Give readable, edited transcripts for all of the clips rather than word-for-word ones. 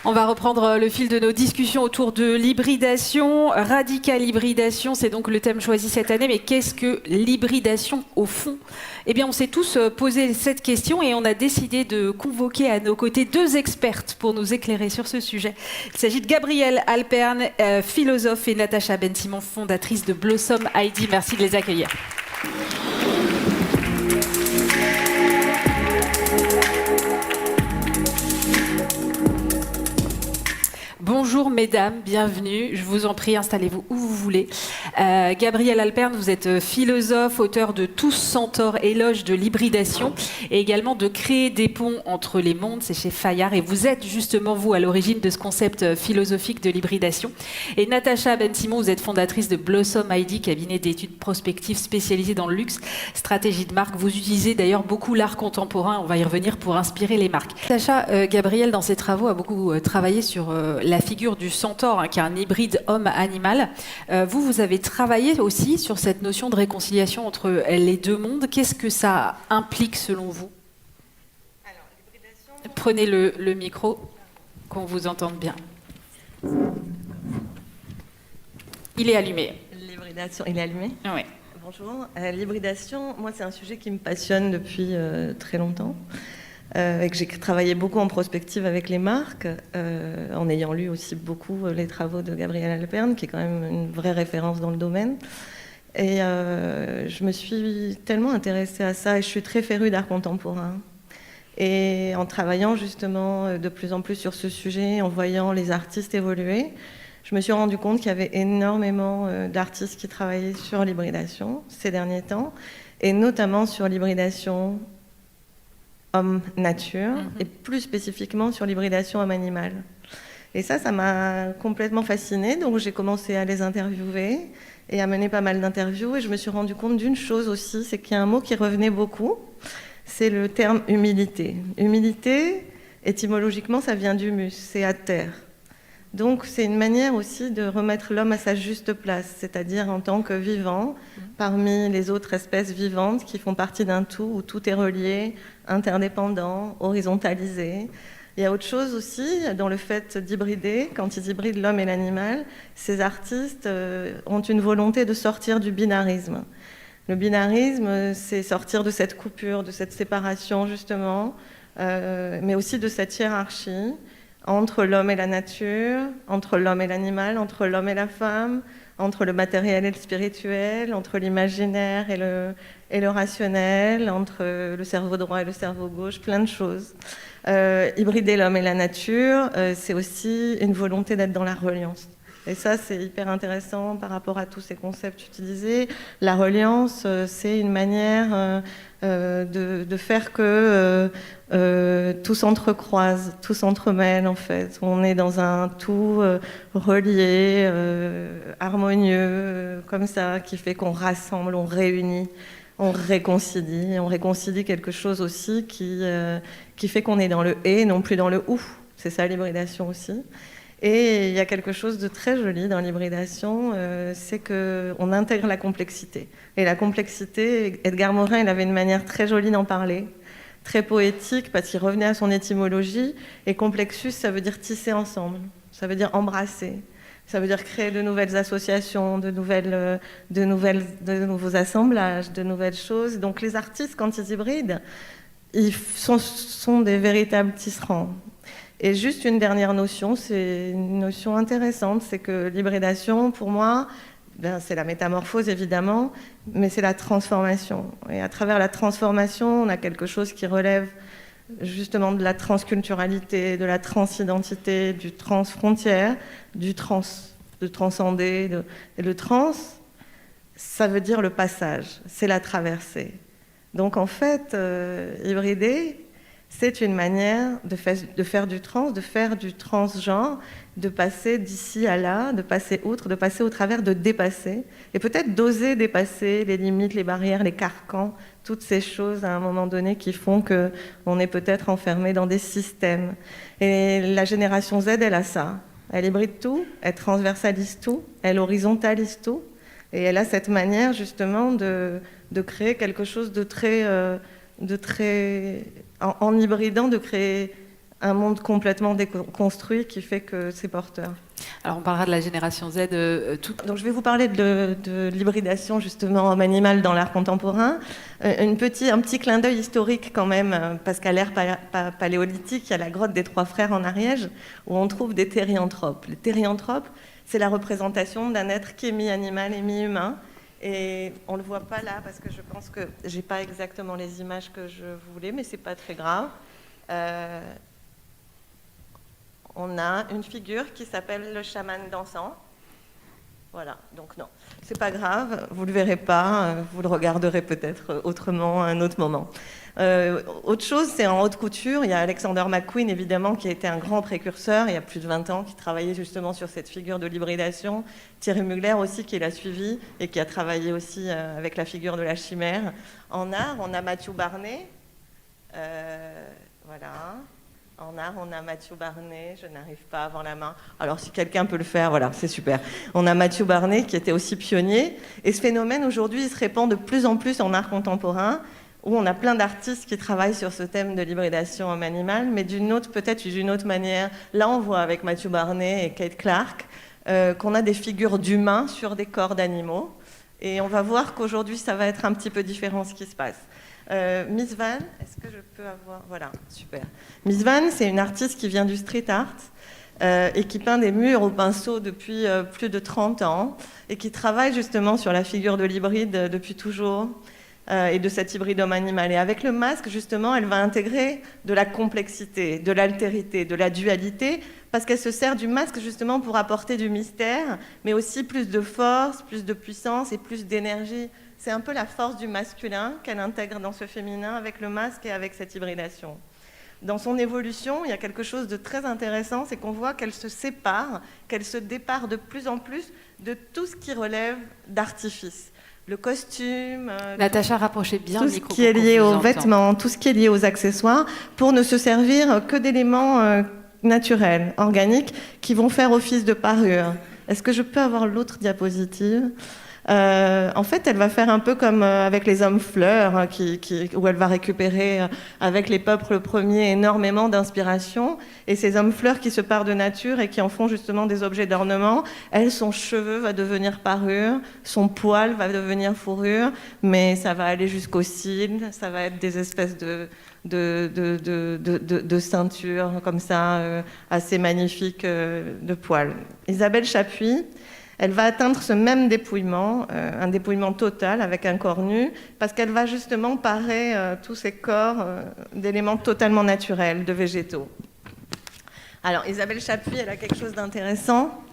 On va reprendre le fil de nos discussions autour de l'hybridation. Radical hybridation, c'est donc le thème choisi cette année. Mais qu'est-ce que l'hybridation au fond? Eh bien, on s'est tous posé cette question et on a décidé de convoquer à nos côtés deux expertes pour nous éclairer sur ce sujet. Il s'agit de Gabrielle Alpern, philosophe, et Natacha Ben-Simon, fondatrice de Blossom ID. Merci de les accueillir. Bonjour mesdames, bienvenue. Je vous en prie, installez-vous où vous voulez. Gabrielle Alpern, vous êtes philosophe, auteur de Tous Centaures, éloge de l'hybridation, et également de Créer des ponts entre les mondes, c'est chez Fayard. Et vous êtes justement, vous, à l'origine de ce concept philosophique de l'hybridation. Et Natacha Ben-Simon, vous êtes fondatrice de Blossom ID, cabinet d'études prospectives spécialisé dans le luxe, stratégie de marque. Vous utilisez d'ailleurs beaucoup l'art contemporain, on va y revenir, pour inspirer les marques. Natacha, Gabrielle, dans ses travaux, a beaucoup travaillé sur la figure du centaure, qui est un hybride homme-animal. Vous avez travaillé aussi sur cette notion de réconciliation entre les deux mondes. Qu'est-ce que ça implique selon vous? Alors, l'hybridation... Prenez le micro, qu'on vous entende bien. Il est allumé. L'hybridation, il est allumé? Oui. Bonjour. L'hybridation, moi, c'est un sujet qui me passionne depuis très longtemps. Et que j'ai travaillé beaucoup en prospective avec les marques, en ayant lu aussi beaucoup les travaux de Gabrielle Alpern, qui est quand même une vraie référence dans le domaine. Et je me suis tellement intéressée à ça, et je suis très férue d'art contemporain. Et en travaillant justement de plus en plus sur ce sujet, en voyant les artistes évoluer, je me suis rendu compte qu'il y avait énormément d'artistes qui travaillaient sur l'hybridation ces derniers temps, et notamment sur l'hybridation homme-nature, et plus spécifiquement sur l'hybridation homme-animal. Et ça m'a complètement fascinée, donc j'ai commencé à les interviewer et à mener pas mal d'interviews, et je me suis rendu compte d'une chose aussi, c'est qu'il y a un mot qui revenait beaucoup, c'est le terme humilité. Humilité, étymologiquement, ça vient d'humus, c'est à terre. Donc c'est une manière aussi de remettre l'homme à sa juste place, c'est-à-dire en tant que vivant, parmi les autres espèces vivantes qui font partie d'un tout, où tout est relié, interdépendant, horizontalisé. Il y a autre chose aussi dans le fait d'hybrider. Quand ils hybrident l'homme et l'animal, ces artistes ont une volonté de sortir du binarisme. Le binarisme, c'est sortir de cette coupure, de cette séparation justement, mais aussi de cette hiérarchie entre l'homme et la nature, entre l'homme et l'animal, entre l'homme et la femme, entre le matériel et le spirituel, entre l'imaginaire et le rationnel, entre le cerveau droit et le cerveau gauche, plein de choses. Hybrider l'homme et la nature, c'est aussi une volonté d'être dans la reliance. Et ça, c'est hyper intéressant par rapport à tous ces concepts utilisés. La reliance, c'est une manière de faire que tout s'entrecroise, tout s'entremêle en fait. On est dans un tout relié, harmonieux, comme ça, qui fait qu'on rassemble, on réunit, on réconcilie quelque chose aussi qui fait qu'on est dans le « et » non plus dans le « ou ». C'est ça l'hybridation aussi. Et il y a quelque chose de très joli dans l'hybridation, c'est qu'on intègre la complexité. Et la complexité, Edgar Morin, il avait une manière très jolie d'en parler, très poétique, parce qu'il revenait à son étymologie. Et complexus, ça veut dire tisser ensemble, ça veut dire embrasser, ça veut dire créer de nouvelles associations, de nouveaux assemblages, de nouvelles choses. Donc les artistes, quand ils hybrident, ils sont des véritables tisserands. Et juste une dernière notion, c'est une notion intéressante, c'est que l'hybridation, pour moi, c'est la métamorphose évidemment, mais c'est la transformation. Et à travers la transformation, on a quelque chose qui relève justement de la transculturalité, de la transidentité, du transfrontière, de transcender. Et le trans, ça veut dire le passage, c'est la traversée. Donc en fait, hybrider, c'est une manière de faire du trans, de faire du transgenre, de passer d'ici à là, de passer outre, de passer au travers, de dépasser, et peut-être d'oser dépasser les limites, les barrières, les carcans, toutes ces choses à un moment donné qui font qu'on est peut-être enfermé dans des systèmes. Et la génération Z, elle a ça. Elle hybride tout, elle transversalise tout, elle horizontalise tout, et elle a cette manière justement de créer quelque chose de très en hybridant, de créer un monde complètement déconstruit qui fait que c'est porteur. Alors on parlera de la génération Z Donc je vais vous parler de l'hybridation justement homme-animal dans l'art contemporain. Un petit clin d'œil historique quand même, parce qu'à l'ère paléolithique, il y a la grotte des Trois Frères en Ariège, où on trouve des thérianthropes. Les thérianthropes, c'est la représentation d'un être qui est mi-animal et mi-humain. Et on ne le voit pas là, parce que je pense que je n'ai pas exactement les images que je voulais, mais ce n'est pas très grave. On a une figure qui s'appelle le chaman dansant. Voilà, donc non, c'est pas grave, vous le verrez pas, vous le regarderez peut-être autrement à un autre moment. Autre chose, c'est en haute couture, il y a Alexander McQueen évidemment qui a été un grand précurseur, il y a plus de 20 ans, qui travaillait justement sur cette figure de l'hybridation. Thierry Mugler aussi qui l'a suivi et qui a travaillé aussi avec la figure de la chimère. En art, on a Matthew Barney, voilà. En art, on a Matthew Barney, je n'arrive pas à avoir la main. Alors si quelqu'un peut le faire, voilà, c'est super. On a Matthew Barney qui était aussi pionnier. Et ce phénomène, aujourd'hui, il se répand de plus en plus en art contemporain, où on a plein d'artistes qui travaillent sur ce thème de l'hybridation homme-animal, mais peut-être d'une autre manière. Là, on voit avec Matthew Barney et Kate Clark qu'on a des figures d'humains sur des corps d'animaux. Et on va voir qu'aujourd'hui, ça va être un petit peu différent ce qui se passe. Miss Van, est-ce que je peux avoir... Voilà, super. Miss Van, c'est une artiste qui vient du street art et qui peint des murs au pinceau depuis plus de 30 ans et qui travaille justement sur la figure de l'hybride depuis toujours et de cet hybride homme-animal. Et avec le masque, justement, elle va intégrer de la complexité, de l'altérité, de la dualité, parce qu'elle se sert du masque justement pour apporter du mystère, mais aussi plus de force, plus de puissance et plus d'énergie. C'est un peu la force du masculin qu'elle intègre dans ce féminin avec le masque et avec cette hybridation. Dans son évolution, il y a quelque chose de très intéressant, c'est qu'on voit qu'elle se sépare, qu'elle se dépare de plus en plus de tout ce qui relève d'artifice. Le costume, Natacha, rapprochez bien tout le ce micro qui est lié aux vêtements, tout ce qui est lié aux accessoires, pour ne se servir que d'éléments naturels, organiques, qui vont faire office de parure. Est-ce que je peux avoir l'autre diapositive ? En fait, elle va faire un peu comme avec les hommes fleurs, où elle va récupérer avec les peuples premiers énormément d'inspiration. Et ces hommes fleurs qui se parent de nature et qui en font justement des objets d'ornement, elle, son cheveu va devenir parure, son poil va devenir fourrure, mais ça va aller jusqu'aux cils, ça va être des espèces de ceintures comme ça, assez magnifiques de poils. Isabelle Chapuis, elle va atteindre ce même dépouillement, un dépouillement total avec un corps nu, parce qu'elle va justement parer tous ces corps d'éléments totalement naturels, de végétaux. Alors Isabelle Chapuis, elle a quelque chose d'intéressant,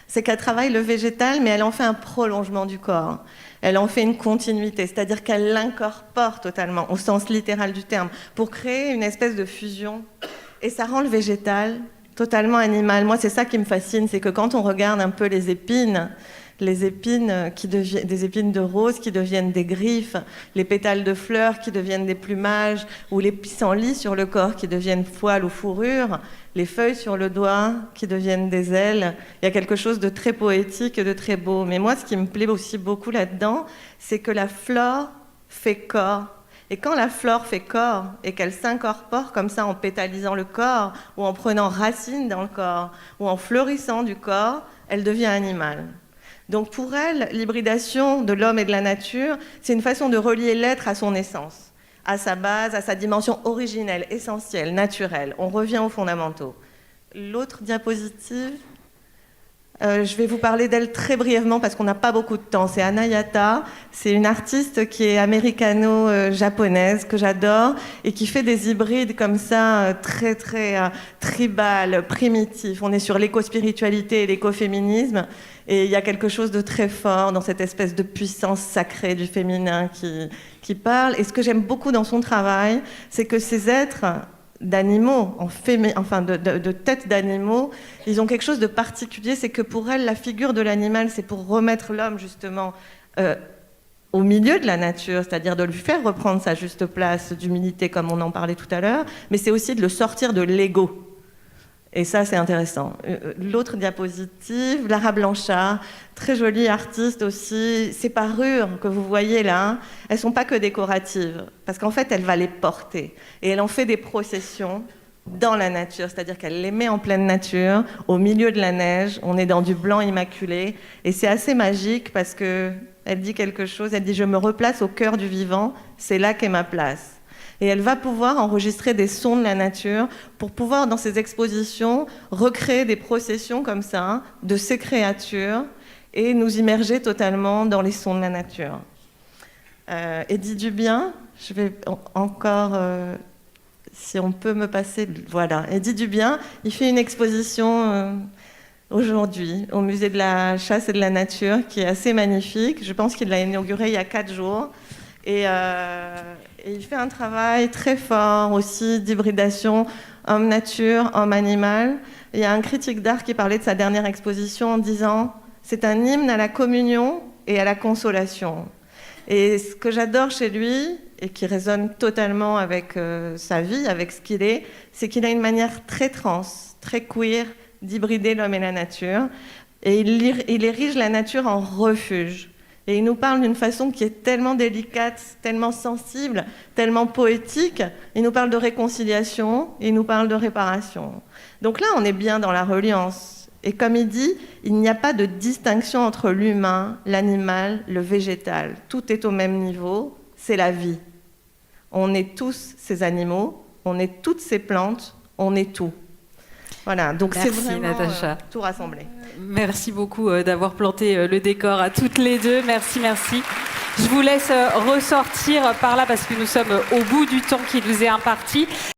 c'est qu'elle travaille le végétal, mais elle en fait un prolongement du corps. Elle en fait une continuité, c'est-à-dire qu'elle l'incorpore totalement, au sens littéral du terme, pour créer une espèce de fusion. Et ça rend le végétal totalement animal. Moi, c'est ça qui me fascine, c'est que quand on regarde un peu les épines des épines de rose qui deviennent des griffes, les pétales de fleurs qui deviennent des plumages, ou les pissenlits sur le corps qui deviennent poils ou fourrures, les feuilles sur le doigt qui deviennent des ailes. Il y a quelque chose de très poétique et de très beau. Mais moi, ce qui me plaît aussi beaucoup là-dedans, c'est que la flore fait corps. Et quand la flore fait corps et qu'elle s'incorpore comme ça en pétalisant le corps ou en prenant racine dans le corps ou en fleurissant du corps, elle devient animale. Donc pour elle, l'hybridation de l'homme et de la nature, c'est une façon de relier l'être à son essence, à sa base, à sa dimension originelle, essentielle, naturelle. On revient aux fondamentaux. L'autre diapositive, je vais vous parler d'elle très brièvement parce qu'on n'a pas beaucoup de temps. C'est Anayata, c'est une artiste qui est américano-japonaise que j'adore et qui fait des hybrides comme ça, très très tribal, primitifs. On est sur l'éco-spiritualité et l'écoféminisme et il y a quelque chose de très fort dans cette espèce de puissance sacrée du féminin qui parle. Et ce que j'aime beaucoup dans son travail, c'est que ces êtres d'animaux, de têtes d'animaux, ils ont quelque chose de particulier, c'est que pour elle, la figure de l'animal, c'est pour remettre l'homme justement au milieu de la nature, c'est-à-dire de lui faire reprendre sa juste place d'humilité, comme on en parlait tout à l'heure, mais c'est aussi de le sortir de l'ego. Et ça, c'est intéressant. L'autre diapositive, Lara Blanchard, très jolie artiste aussi. Ces parures que vous voyez là, elles ne sont pas que décoratives, parce qu'en fait, elle va les porter. Et elle en fait des processions dans la nature, c'est-à-dire qu'elle les met en pleine nature, au milieu de la neige, on est dans du blanc immaculé, et c'est assez magique parce que elle dit quelque chose, elle dit « je me replace au cœur du vivant, c'est là qu'est ma place ». Et elle va pouvoir enregistrer des sons de la nature pour pouvoir, dans ses expositions, recréer des processions comme ça, de ces créatures, et nous immerger totalement dans les sons de la nature. Eddy Dubien, je vais encore... si on peut me passer... Voilà, Eddy Dubien, il fait une exposition aujourd'hui au musée de la chasse et de la nature qui est assez magnifique. Je pense qu'il l'a inaugurée il y a 4 jours. Et il fait un travail très fort aussi d'hybridation homme-nature, homme-animal. Il y a un critique d'art qui parlait de sa dernière exposition en disant « c'est un hymne à la communion et à la consolation ». Et ce que j'adore chez lui, et qui résonne totalement avec sa vie, avec ce qu'il est, c'est qu'il a une manière très trans, très queer, d'hybrider l'homme et la nature. Et il érige la nature en refuge. Et il nous parle d'une façon qui est tellement délicate, tellement sensible, tellement poétique. Il nous parle de réconciliation, il nous parle de réparation. Donc là, on est bien dans la reliance. Et comme il dit, il n'y a pas de distinction entre l'humain, l'animal, le végétal. Tout est au même niveau, c'est la vie. On est tous ces animaux, on est toutes ces plantes, on est tout. Voilà, donc c'est vraiment tout rassemblé. Merci beaucoup d'avoir planté le décor à toutes les deux. Merci, merci. Je vous laisse ressortir par là parce que nous sommes au bout du temps qui nous est imparti.